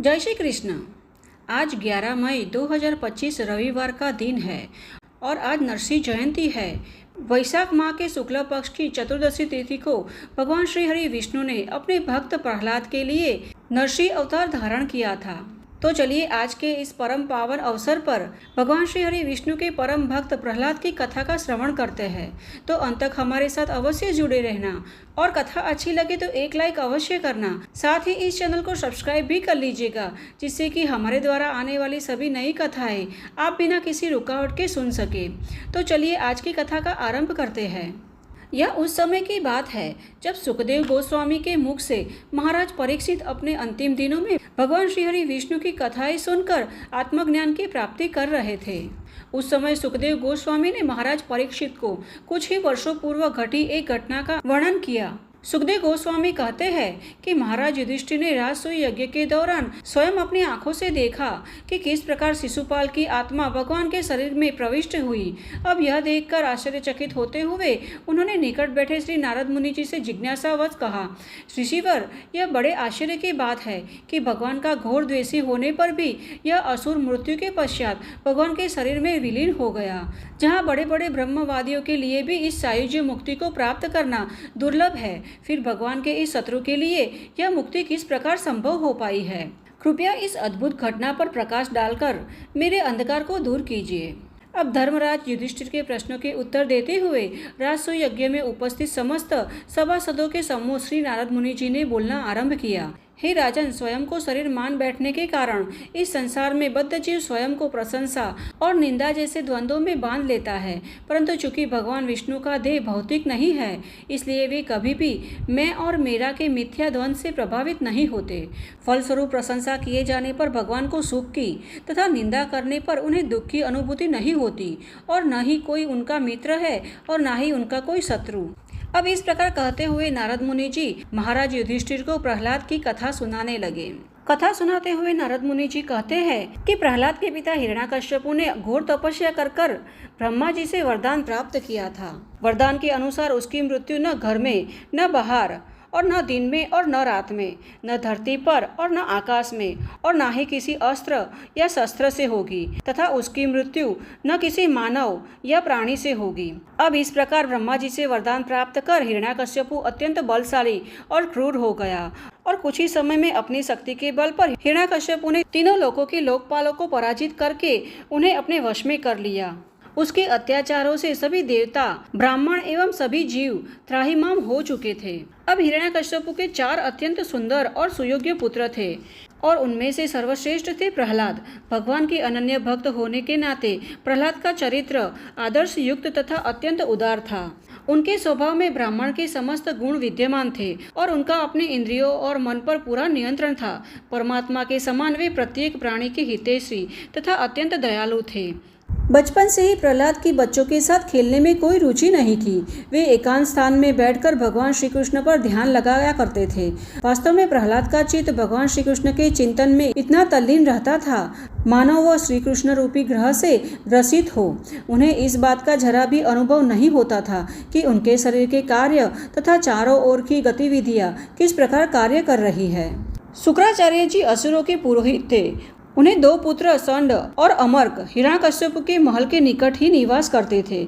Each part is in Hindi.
जय श्री कृष्ण। आज 11 मई 2025 रविवार का दिन है और आज नरसिंह जयंती है। वैशाख माह के शुक्ल पक्ष की चतुर्दशी तिथि को भगवान श्री हरि विष्णु ने अपने भक्त प्रहलाद के लिए नरसिंह अवतार धारण किया था। तो चलिए आज के इस परम पावन अवसर पर भगवान श्री हरि विष्णु के परम भक्त प्रहलाद की कथा का श्रवण करते हैं। तो अंत तक हमारे साथ अवश्य जुड़े रहना और कथा अच्छी लगे तो एक लाइक अवश्य करना। साथ ही इस चैनल को सब्सक्राइब भी कर लीजिएगा, जिससे कि हमारे द्वारा आने वाली सभी नई कथाएं आप बिना किसी रुकावट के सुन सके। तो चलिए आज की कथा का आरंभ करते हैं। यह उस समय की बात है जब सुखदेव गोस्वामी के मुख से महाराज परीक्षित अपने अंतिम दिनों में भगवान श्री हरि विष्णु की कथाएं सुनकर आत्मज्ञान की प्राप्ति कर रहे थे। उस समय सुखदेव गोस्वामी ने महाराज परीक्षित को कुछ ही वर्षों पूर्व घटी एक घटना का वर्णन किया। सुखदेव गोस्वामी कहते हैं कि महाराज युधिष्ठिर ने राजसूय यज्ञ के दौरान स्वयं अपनी आंखों से देखा कि किस प्रकार शिशुपाल की आत्मा भगवान के शरीर में प्रविष्ट हुई। अब यह देखकर आश्चर्यचकित होते हुए उन्होंने निकट बैठे श्री नारद मुनि जी से जिज्ञासावश कहा, ऋषिवर, यह बड़े आश्चर्य की बात है कि भगवान का घोर द्वेषी होने पर भी यह असुर मृत्यु के पश्चात भगवान के शरीर में विलीन हो गया। जहाँ बड़े बड़े ब्रह्मवादियों के लिए भी इस सायुज्य मुक्ति को प्राप्त करना दुर्लभ है, फिर भगवान के इस शत्रु के लिए यह मुक्ति किस प्रकार संभव हो पाई है। कृपया इस अद्भुत घटना पर प्रकाश डालकर मेरे अंधकार को दूर कीजिए। अब धर्मराज युधिष्ठिर के प्रश्नों के उत्तर देते हुए राजसूय यज्ञ में उपस्थित समस्त सभासदों के सम्मुख श्री नारद मुनि जी ने बोलना आरंभ किया। हे राजन, स्वयं को शरीर मान बैठने के कारण इस संसार में बद्ध जीव स्वयं को प्रशंसा और निंदा जैसे द्वंद्वों में बांध लेता है, परंतु चूंकि भगवान विष्णु का देह भौतिक नहीं है, इसलिए वे कभी भी मैं और मेरा के मिथ्या द्वंद्व से प्रभावित नहीं होते। फलस्वरूप प्रशंसा किए जाने पर भगवान को सुख की तथा निंदा करने पर उन्हें दुख की अनुभूति नहीं होती, और न ही कोई उनका मित्र है और न ही उनका कोई शत्रु। अब इस प्रकार कहते हुए नारद मुनि जी महाराज युधिष्ठिर को प्रहलाद की कथा सुनाने लगे। कथा सुनाते हुए नारद मुनि जी कहते हैं कि प्रहलाद के पिता हिरण्याकश्यपु ने घोर तपस्या कर ब्रह्मा जी से वरदान प्राप्त किया था। वरदान के अनुसार उसकी मृत्यु न घर में, न बाहर, और न दिन में और न रात में, न धरती पर और न आकाश में, और न ही किसी अस्त्र या शस्त्र से होगी, तथा उसकी मृत्यु न किसी मानव या प्राणी से होगी। अब इस प्रकार ब्रह्मा जी से वरदान प्राप्त कर हिरण्याकश्यपु अत्यंत बलशाली और क्रूर हो गया, और कुछ ही समय में अपनी शक्ति के बल पर हिरण्याकश्यपु ने तीनों लोकों के लोकपालों को पराजित करके उन्हें अपने वश में कर लिया। उसके अत्याचारों से सभी देवता, ब्राह्मण एवं सभी जीव त्राहिमाम हो चुके थे। अब हिरण्याकश्यपु के 4 अत्यंत सुंदर और सुयोग्य पुत्र थे, और उनमें से सर्वश्रेष्ठ थे प्रहलाद। भगवान के अनन्य भक्त होने के नाते प्रहलाद का चरित्र आदर्श युक्त तथा अत्यंत उदार था। उनके स्वभाव में ब्राह्मण के समस्त गुण विद्यमान थे, और उनका अपने इंद्रियों और मन पर पूरा नियंत्रण था। परमात्मा के समान वे प्रत्येक प्राणी के हितैषी तथा अत्यंत दयालु थे। बचपन से ही प्रहलाद की बच्चों के साथ खेलने में कोई रुचि नहीं थी। वे एकांत स्थान में बैठकर भगवान श्री कृष्ण पर ध्यान लगाया करते थे। वास्तव में प्रहलाद का चित्त भगवान श्री कृष्ण के चिंतन में इतना तल्लीन रहता था मानो वह श्री कृष्ण रूपी ग्रह से ग्रसित हो। उन्हें इस बात का जरा भी अनुभव नहीं होता था कि उनके शरीर के कार्य तथा चारों ओर की गतिविधियाँ किस प्रकार कार्य कर रही है। शुक्राचार्य जी असुरों के पुरोहित थे। उन्हें 2 पुत्र संड और अमर्क हिरण्याकश्यपु के महल के निकट ही निवास करते थे।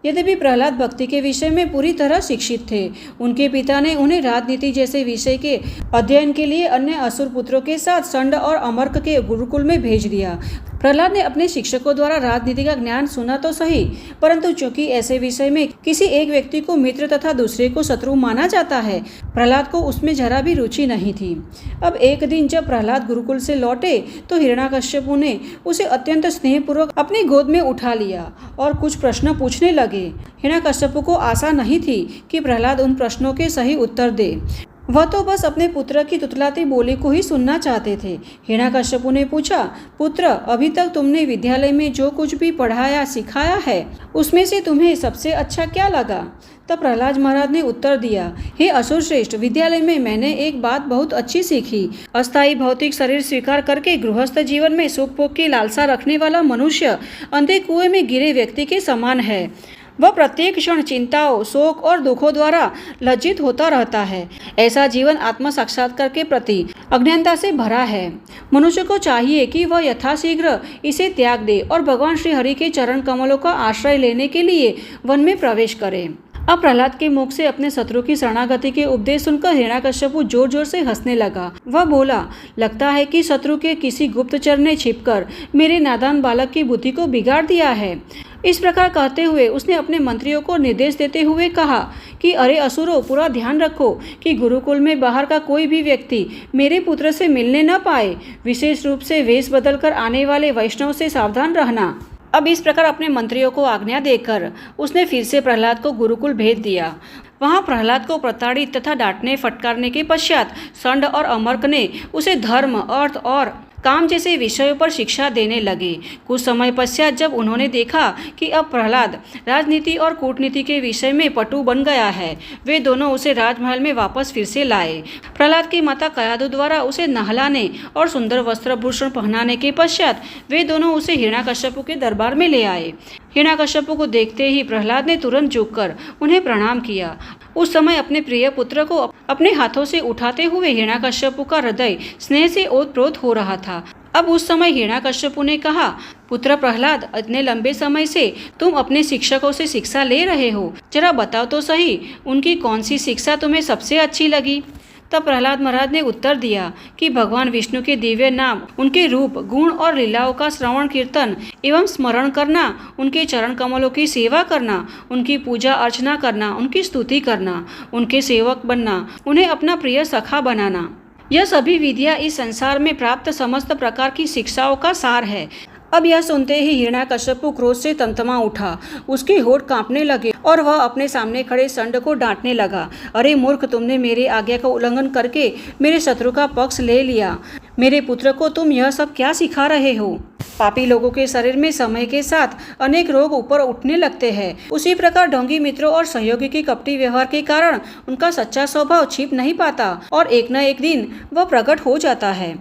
यद्यपि प्रहलाद भक्ति के विषय में पूरी तरह शिक्षित थे, उनके पिता ने उन्हें राजनीति जैसे विषय के अध्ययन के लिए अन्य असुर पुत्रों के साथ संड और अमर्क के गुरुकुल में भेज दिया। प्रहलाद ने अपने शिक्षकों द्वारा राजनीति का ज्ञान सुना तो सही, परंतु चूंकि ऐसे विषय में किसी एक व्यक्ति को मित्र तथा दूसरे को शत्रु माना जाता है, प्रहलाद को उसमें जरा भी रुचि नहीं थी। अब एक दिन जब प्रहलाद गुरुकुल से लौटे तो हिरण्याकश्यपु ने उसे अत्यंत स्नेहपूर्वक अपनी गोद में उठा लिया और कुछ प्रश्न पूछने लगे। हिरण्याकश्यपु को आशा नहीं थी कि प्रहलाद उन प्रश्नों के सही उत्तर दे। वह तो बस अपने पुत्र की तुतलाती बोली को ही सुनना चाहते थे। हिरण्याकश्यपु ने पूछा, पुत्र, अभी तक तुमने विद्यालय में जो कुछ भी पढ़ाया सिखाया है, उसमें से तुम्हें सबसे अच्छा क्या लगा? तब प्रहलाद महाराज ने उत्तर दिया, हे असुर श्रेष्ठ, विद्यालय में मैंने एक बात बहुत अच्छी सीखी। अस्थायी भौतिक शरीर स्वीकार करके गृहस्थ जीवन में सुख भोग की लालसा रखने वाला मनुष्य अंधे कुएं में गिरे व्यक्ति के समान है। वह प्रत्येक क्षण चिंताओं, शोक और दुखों द्वारा लज्जित होता रहता है। ऐसा जीवन आत्म साक्षात्कार के प्रति अज्ञानता से भरा है। मनुष्य को चाहिए कि वह यथाशीघ्र इसे त्याग दे और भगवान श्री हरि के चरण कमलों का आश्रय लेने के लिए वन में प्रवेश करे। अब प्रहलाद के मुख से अपने शत्रु की शरणागति के उपदेश सुनकर हिरण्याकश्यपु जोर जोर से हंसने लगा। वह बोला, लगता है कि शत्रु के किसी गुप्तचर ने छिपकर मेरे नादान बालक की बुद्धि को बिगाड़ दिया है। इस प्रकार कहते हुए उसने अपने मंत्रियों को निर्देश देते हुए कहा कि अरे असुरों, पूरा ध्यान रखो कि गुरुकुल में बाहर का कोई भी व्यक्ति मेरे पुत्र से मिलने न पाए। विशेष रूप से वेश बदलकर आने वाले वैष्णव से सावधान रहना। अब इस प्रकार अपने मंत्रियों को आज्ञा देकर उसने फिर से प्रहलाद को गुरुकुल भेज दिया। वहाँ प्रहलाद को प्रताड़ित तथा डांटने फटकारने के पश्चात षंड और अमर्क ने उसे धर्म, अर्थ और काम जैसे विषयों पर शिक्षा देने लगे। कुछ समय पश्चात जब उन्होंने देखा कि अब प्रहलाद राजनीति और कूटनीति के विषय में पटु बन गया है, वे दोनों उसे राजमहल में वापस फिर से लाए। प्रहलाद की माता कयादु द्वारा उसे नहलाने और सुंदर वस्त्रभूषण पहनाने के पश्चात वे दोनों उसे हिरण्याकश्यपु के दरबार में ले आए। हिरण्याकश्यपु को देखते ही प्रहलाद ने तुरंत झुककर उन्हें प्रणाम किया। उस समय अपने प्रिय पुत्र को अपने हाथों से उठाते हुए हिरण्याकश्यपु का हृदय स्नेह से ओतप्रोत हो रहा था। अब उस समय हिरण्याकश्यपु ने कहा, पुत्र प्रहलाद, इतने लंबे समय से तुम अपने शिक्षकों से शिक्षा ले रहे हो, जरा बताओ तो सही, उनकी कौन सी शिक्षा तुम्हें सबसे अच्छी लगी? तब प्रहलाद महाराज ने उत्तर दिया कि भगवान विष्णु के दिव्य नाम, उनके रूप, गुण और लीलाओं का श्रवण कीर्तन एवं स्मरण करना, उनके चरण कमलों की सेवा करना, उनकी पूजा अर्चना करना, उनकी स्तुति करना, उनके सेवक बनना, उन्हें अपना प्रिय सखा बनाना, यह सभी विधियाँ इस संसार में प्राप्त समस्त प्रकार की शिक्षाओं का सार है। अब यह सुनते ही हिरण्याकश्यपु क्रोध से तमतमा उठा। उसके होठ कांपने लगे और वह अपने सामने खड़े षंड को डांटने लगा। अरे मूर्ख, तुमने मेरे आज्ञा का उल्लंघन करके मेरे शत्रु का पक्ष ले लिया। मेरे पुत्र को तुम यह सब क्या सिखा रहे हो? पापी लोगों के शरीर में समय के साथ अनेक रोग ऊपर उठने लगते हैं। उसी प्रकार ढोंगी मित्रों और सहयोगी के कपटी व्यवहार के कारण उनका सच्चा स्वभाव छिप नहीं पाता और एक न एक दिन वह प्रकट हो जाता है।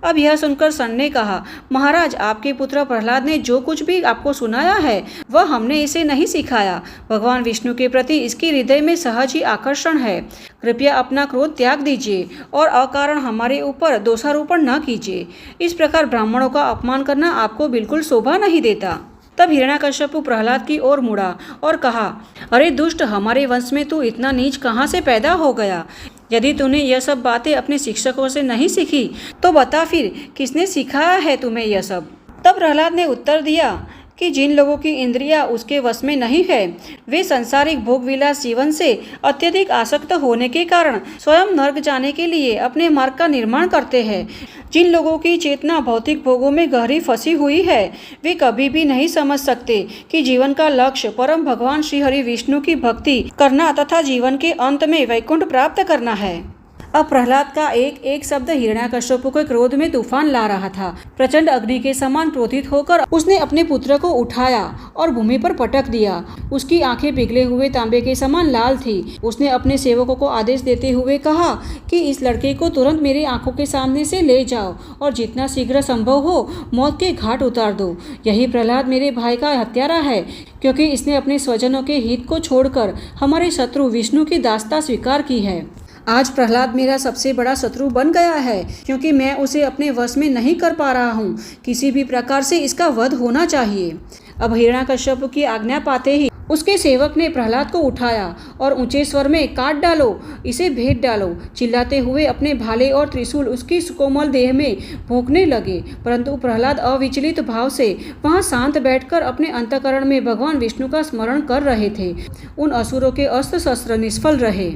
अब यह सुनकर षंड ने कहा, महाराज, आपके पुत्र प्रहलाद ने जो कुछ भी आपको सुनाया है वह हमने इसे नहीं सिखाया। भगवान विष्णु के प्रति इसके हृदय में सहज ही आकर्षण है। कृपया अपना क्रोध त्याग दीजिए और अकारण हमारे ऊपर दोषारोपण न कीजिए। इस प्रकार ब्राह्मणों का अपमान करना आपको बिल्कुल शोभा नहीं देता। तब हिरण्याकश्यपु प्रहलाद की ओर मुड़ा और कहा, अरे दुष्ट, हमारे वंश में तू इतना नीच कहाँ से पैदा हो गया? यदि तूने यह सब बातें अपने शिक्षकों से नहीं सीखी तो बता फिर किसने सिखाया है तुम्हें यह सब? तब प्रहलाद ने उत्तर दिया कि जिन लोगों की इंद्रियां उसके वश में नहीं है, वे सांसारिक भोगविलास जीवन से अत्यधिक आसक्त होने के कारण स्वयं नर्क जाने के लिए अपने मार्ग का निर्माण करते हैं। जिन लोगों की चेतना भौतिक भोगों में गहरी फंसी हुई है, वे कभी भी नहीं समझ सकते कि जीवन का लक्ष्य परम भगवान श्री हरि विष्णु की भक्ति करना तथा जीवन के अंत में वैकुंठ प्राप्त करना है। अब प्रहलाद का एक एक शब्द हिरण्याकश्यपु के क्रोध में तूफान ला रहा था। प्रचंड अग्नि के समान क्रोधित होकर उसने अपने पुत्र को उठाया और भूमि पर पटक दिया। उसकी आंखें पिघले हुए तांबे के समान लाल थी। उसने अपने सेवकों को आदेश देते हुए कहा कि इस लड़के को तुरंत मेरी आंखों के सामने से ले जाओ और जितना शीघ्र संभव हो मौत के घाट उतार दो। यही प्रहलाद मेरे भाई का हत्यारा है, क्योंकि इसने अपने स्वजनों के हित को छोड़कर हमारे शत्रु विष्णु की दासता स्वीकार की है। आज प्रहलाद मेरा सबसे बड़ा शत्रु बन गया है, क्योंकि मैं उसे अपने वश में नहीं कर पा रहा हूँ। किसी भी प्रकार से इसका वध होना चाहिए। अब हिरण्याकश्यपु की आज्ञा पाते ही उसके सेवक ने प्रहलाद को उठाया और ऊंचे स्वर में, काट डालो, इसे भेद डालो, चिल्लाते हुए अपने भाले और त्रिशूल उसकी सुकोमल देह में भोंकने लगे। परंतु प्रहलाद अविचलित भाव से वहां शांत बैठकर अपने अंतःकरण में भगवान विष्णु का स्मरण कर रहे थे। उन असुरों के अस्त्र शस्त्र निष्फल रहे।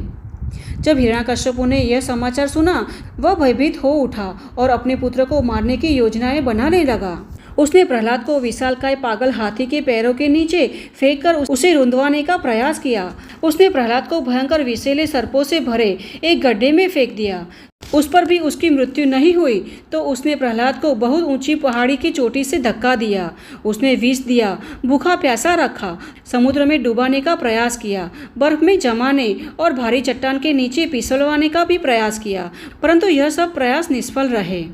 जब हिरण्याकश्यपु ने यह समाचार सुना, वह भयभीत हो उठा और अपने पुत्र को मारने की योजनाएं बनाने लगा। उसने प्रहलाद को विशालकाय पागल हाथी के पैरों के नीचे फेंककर उसे रुंधवाने का प्रयास किया। उसने प्रहलाद को भयंकर विषैले सर्पों से भरे एक गड्ढे में फेंक दिया। उस पर भी उसकी मृत्यु नहीं हुई तो उसने प्रहलाद को बहुत ऊंची पहाड़ी की चोटी से धक्का दिया। उसने विष दिया, भूखा प्यासा रखा, समुद्र में डुबाने का प्रयास किया, बर्फ में जमाने और भारी चट्टान के नीचे फिसलवाने का भी प्रयास किया, परंतु यह सब प्रयास निष्फल रहे।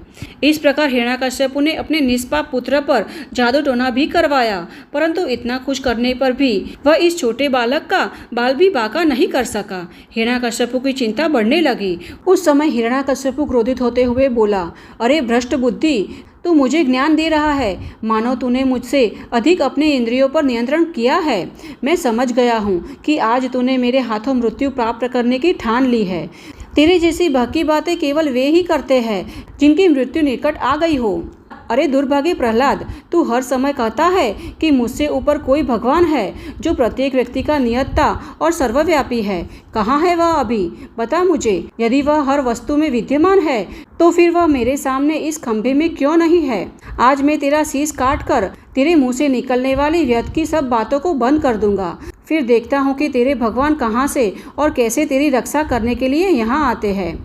इस प्रकार हिरण्याकश्यपु ने अपने निष्पाप पुत्र पर जादू टोना भी करवाया, परंतु इतना कुछ करने पर भी वह इस छोटे बालक का बाल भी बांका नहीं कर सका। हिरण्याकश्यपु की चिंता बढ़ने लगी। उस समय हिरण्याकश्यपु क्रोधित होते हुए बोला, अरे भ्रष्ट बुद्धि, तू मुझे ज्ञान दे रहा है मानो तूने मुझसे अधिक अपने इंद्रियों पर नियंत्रण किया है। मैं समझ गया हूँ कि आज तूने मेरे हाथों मृत्यु प्राप्त करने की ठान ली है। तेरे जैसी बहकी बातें केवल वे ही करते हैं जिनकी मृत्यु निकट आ गई हो। अरे दुर्भागे प्रहलाद, तू हर समय कहता है कि मुझसे ऊपर कोई भगवान है जो प्रत्येक व्यक्ति का नियंता और सर्वव्यापी है। कहाँ है वह अभी? बता मुझे। यदि वह हर वस्तु में विद्यमान है तो फिर वह मेरे सामने इस खंभे में क्यों नहीं है? आज मैं तेरा शीश काट कर तेरे मुंह से निकलने वाली व्यर्थ की सब बातों को बंद कर दूंगा। फिर देखता हूँ कि तेरे भगवान कहाँ से और कैसे तेरी रक्षा करने के लिए यहाँ आते हैं।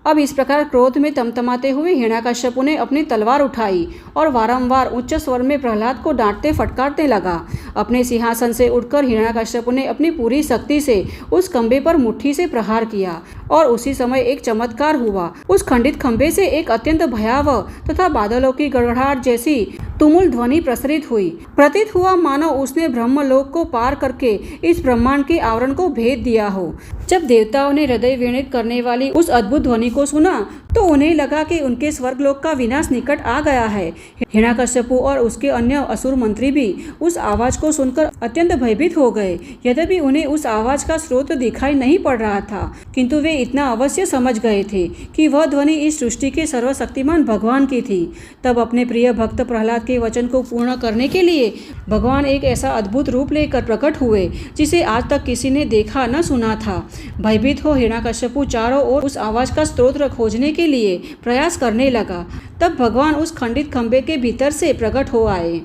अब इस प्रकार क्रोध में तमतमाते हुए हिरण्याकश्यपु ने अपनी तलवार उठाई और वारंवार उच्च स्वर में प्रहलाद को डांटते फटकारने लगा। अपने सिंहासन से उठकर हिरण्याकश्यपु ने अपनी पूरी शक्ति से उस खंभे पर मुट्ठी से प्रहार किया और उसी समय एक चमत्कार हुआ। उस खंडित खंभे से एक अत्यंत भयावह तथा बादलों की गड़गड़ाहट जैसी तुमुल ध्वनि प्रसरित हुई। प्रतीत हुआ मानो उसने ब्रह्मलोक को पार करके इस ब्रह्मांड के आवरण को भेद दिया हो। जब देवताओं ने हृदय विनीत करने वाली उस अद्भुत ध्वनि को सुना तो उन्हें लगा कि उनके स्वर्गलोक का विनाश निकट आ गया है। हिरण्याकश्यपु और उसके अन्य असुर मंत्री भी उस आवाज को सुनकर अत्यंत भयभीत हो गए। यद्यपि उन्हें उस आवाज का स्रोत दिखाई नहीं पड़ रहा था, किंतु वे इतना अवश्य समझ गए थे कि वह ध्वनि इस सृष्टि के सर्वशक्तिमान भगवान की थी। तब अपने प्रिय भक्त प्रहलाद के वचन को पूर्ण करने के लिए भगवान एक ऐसा अद्भुत रूप लेकर प्रकट हुए जिसे आज तक किसी ने देखा न सुना था। भयभीत हो हिरण्याकश्यपु चारों ओर उस आवाज का स्रोत खोजने के लिए प्रयास करने लगा। तब भगवान उस खंडित खंभे के भीतर से प्रकट हो आए।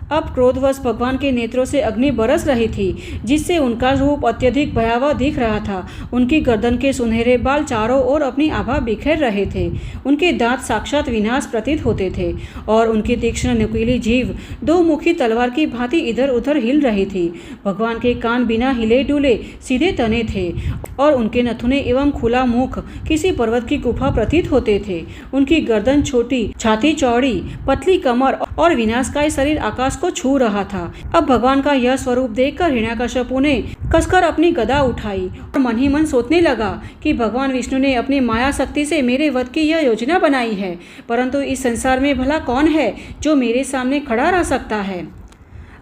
अब क्रोधवश भगवान के नेत्रों से अग्नि बरस रही थी, जिससे उनका रूप अत्यधिक भयावह दिख रहा था। उनकी गर्दन के सुनहरे बाल चारों ओर अपनी आभा बिखेर रहे थे। उनके दांत साक्षात विनाश प्रतीत होते थे और उनकी तीक्ष्ण नुकीली जीभ दो मुखी तलवार की भांति इधर उधर हिल रही थी। भगवान के कान बिना हिले डुले सीधे तने थे और उनके नथुने एवं खुला मुख किसी पर्वत की गुफा प्रतीत होते थे। उनकी गर्दन छोटी, छाती चौड़ी, पतली कमर और विनाशकारी शरीर आकाश को छू रहा था। अब भगवान का यह स्वरूप देखकर हिरण्याकश्यपु ने कसकर अपनी गदा उठाई और मन ही मन सोचने लगा कि भगवान विष्णु ने अपनी माया शक्ति से मेरे वध की यह योजना बनाई है, परंतु इस संसार में भला कौन है जो मेरे सामने खड़ा रह सकता है।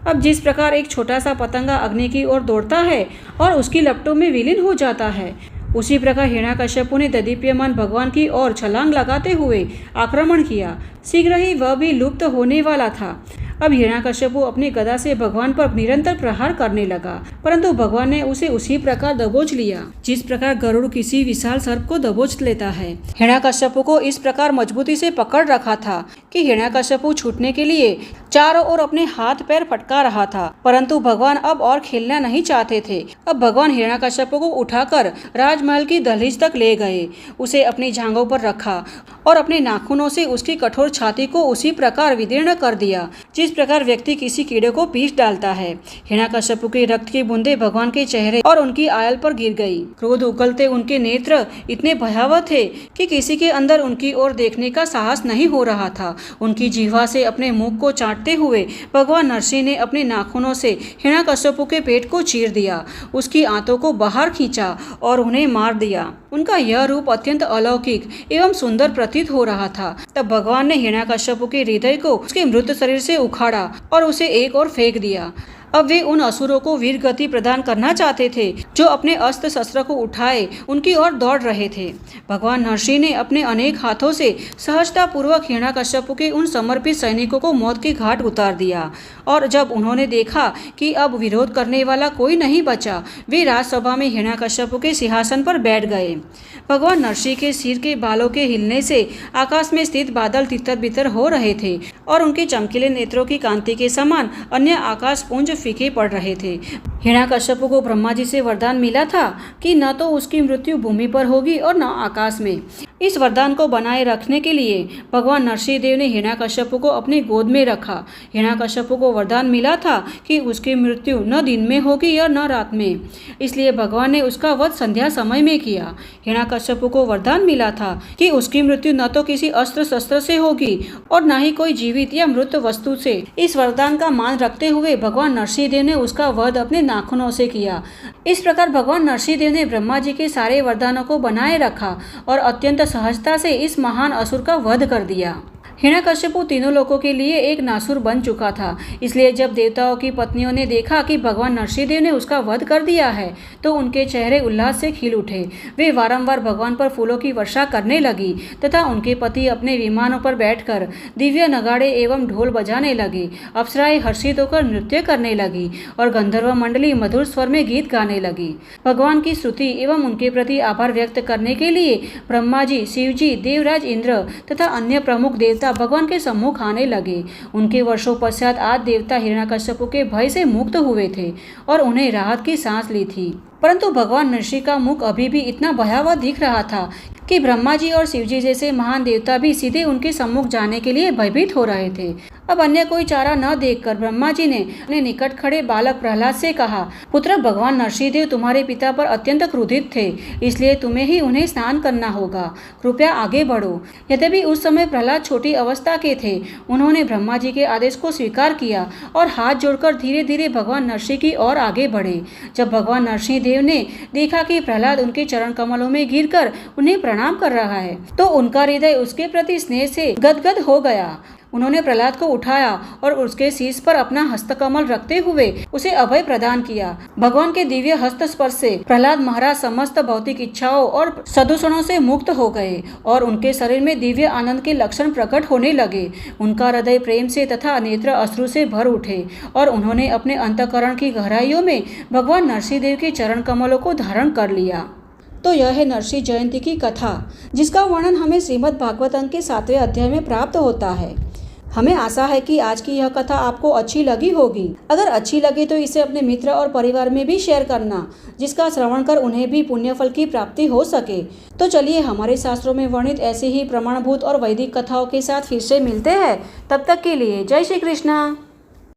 अब जिस प्रकार एक छोटा सा पतंगा अग्नि की ओर दौड़ता है और उसकी लपटों में विलीन हो जाता है, उसी प्रकार हिरण्याकश्यपु ने ददीप्यमान भगवान की ओर छलांग लगाते हुए आक्रमण किया। शीघ्र ही वह भी लुप्त होने वाला था। अब हिरण्याकश्यपु अपनी गदा से भगवान पर निरंतर प्रहार करने लगा, परंतु भगवान ने उसे उसी प्रकार दबोच लिया जिस प्रकार गरुड़ किसी विशाल सर्प को दबोच लेता है। हिरण्याकश्यपु को इस प्रकार मजबूती से पकड़ रखा था कि हिरण्याकश्यपु छूटने के लिए चारों ओर अपने हाथ पैर फटका रहा था, परंतु भगवान अब और खेलना नहीं चाहते थे। अब भगवान हिरण्याकश्यपु को उठाकर राजमहल की दहलीज तक ले गए, उसे अपनी जांघों पर रखा और अपने नाखूनों से उसकी कठोर छाती को उसी प्रकार विदीर्ण कर दिया जिस प्रकार व्यक्ति किसी कीड़े को पीस डालता है। हिरण्याकश्यपु के रक्त की बूंदें भगवान के चेहरे और उनकी आयल पर गिर गई। क्रोध उगलते उनके नेत्र इतने भयावह थे कि किसी के अंदर उनकी ओर देखने का साहस नहीं हो रहा था। उनकी जीवा से अपने मुख को चाटते हुए भगवान नरसिंह ने अपने नाखूनों से हिरण्याकश्यपु के पेट को चीर दिया, उसकी आंतों को बाहर खींचा और उन्हें मार दिया। उनका यह रूप अत्यंत अलौकिक एवं सुंदर प्रतीत हो रहा था। तब भगवान ने हिरण्याकश्यपु के हृदय को उसके मृत शरीर से उखाड़ा और उसे एक ओर फेंक दिया। अब वे उन असुरों को वीर गति प्रदान करना चाहते थे जो अपने अस्त्र शस्त्र को उठाए उनकी ओर दौड़ रहे थे। भगवान नरसिंह ने अपने अनेक हाथों से सहजता पूर्वक हिरण्याकश्यपु के उन समर्पित सैनिकों को मौत के घाट उतार दिया और जब उन्होंने देखा कि अब विरोध करने वाला कोई नहीं बचा, वे राजसभा में हिरण्याकश्यपु के सिंहासन पर बैठ गए। भगवान नरसिंह के सिर के बालों के हिलने से आकाश में स्थित बादल तितर बितर हो रहे थे और उनके चमकीले नेत्रों की कांति के समान अन्य आकाश पुंज फीके पड़ रहे थे। हिरण्याकश्यपु को ब्रह्मा जी से वरदान मिला था कि न तो उसकी मृत्यु भूमि पर होगी और न आकाश में। इस वरदान को बनाए रखने के लिए भगवान नरसिंह देव ने हिरण्याकश्यप को अपनी गोद में रखा। हिरण्याकश्यप को वरदान मिला था कि उसकी मृत्यु न दिन में होगी और न रात में, इसलिए भगवान ने उसका वध संध्या समय में किया। हिरण्याकश्यप को वरदान मिला था कि उसकी मृत्यु न तो किसी अस्त्र शस्त्र से होगी और न ही कोई जीवित या मृत वस्तु से। इस वरदान का मान रखते हुए भगवान नरसिंह देव ने उसका वध अपने नाखूनों से किया। इस प्रकार भगवान नरसिंह देव ने ब्रह्मा जी के सारे वरदानों को बनाए रखा और अत्यंत सहजता से इस महान असुर का वध कर दिया। हिरण्याकश्यप तीनों लोकों के लिए एक नासुर बन चुका था, इसलिए जब देवताओं की पत्नियों ने देखा कि भगवान नरसिंह देव ने उसका वध कर दिया है तो उनके चेहरे उल्लास से खिल उठे। वे बारंबार भगवान पर फूलों की वर्षा करने लगी तथा उनके पति अपने विमानों पर बैठकर दिव्य नगाड़े एवं ढोल बजाने लगे। अप्सराएं हर्षित होकर नृत्य करने लगी और गंधर्व मंडली मधुर स्वर में गीत गाने लगी। भगवान की स्तुति एवं उनके प्रति आभार व्यक्त करने के लिए ब्रह्मा जी, शिव जी, देवराज इंद्र तथा अन्य प्रमुख देवता भगवान के सम्मुख आने लगे। उनके वर्षों पश्चात आज देवता हिरण्याकश्यप के भय से मुक्त हुए थे और उन्हें राहत की सांस ली थी। परंतु भगवान नरसिंह का मुख अभी भी इतना भयावह दिख रहा था कि ब्रह्मा जी और शिव जी जैसे महान देवता भी सीधे उनके सम्मुख जाने के लिए भयभीत हो रहे थे। अब अन्य कोई चारा न देखकर ब्रह्मा जी ने अपने निकट खड़े बालक प्रहलाद से कहा, पुत्र, भगवान नरसिंह देव तुम्हारे पिता पर अत्यंत क्रोधित थे, इसलिए तुम्हें ही उन्हें स्नान करना होगा। कृपया आगे बढ़ो। यद्यपि उस समय प्रहलाद छोटी अवस्था के थे, उन्होंने ब्रह्मा जी के आदेश को स्वीकार किया और हाथ जोड़कर धीरे धीरे भगवान नरसिंह की ओर आगे बढ़े। जब भगवान नरसिंह देव ने देखा कि प्रहलाद उनके चरण कमलों में गिरकर उन्हें प्रणाम कर रहा है तो उनका हृदय उसके प्रति स्नेह से गदगद हो गया। उन्होंने प्रहलाद को उठाया और उसके शीश पर अपना हस्तकमल रखते हुए उसे अभय प्रदान किया। भगवान के दिव्य हस्त स्पर्श से प्रहलाद महाराज समस्त भौतिक इच्छाओं और सदूषणों से मुक्त हो गए और उनके शरीर में दिव्य आनंद के लक्षण प्रकट होने लगे। उनका हृदय प्रेम से तथा नेत्र अश्रु से भर उठे और उन्होंने अपने अंतःकरण की गहराइयों में भगवान नरसिंह देव के चरण कमलों को धारण कर लिया। तो यह है नरसिंह जयंती की कथा, जिसका वर्णन हमें श्रीमद् भागवतम के 7वें अध्याय में प्राप्त होता है। हमें आशा है कि आज की यह कथा आपको अच्छी लगी होगी। अगर अच्छी लगी तो इसे अपने मित्र और परिवार में भी शेयर करना, जिसका श्रवण कर उन्हें भी पुण्य फल की प्राप्ति हो सके। तो चलिए हमारे शास्त्रों में वर्णित ऐसे ही प्रमाणभूत और वैदिक कथाओं के साथ फिर से मिलते हैं। तब तक के लिए जय श्री कृष्णा।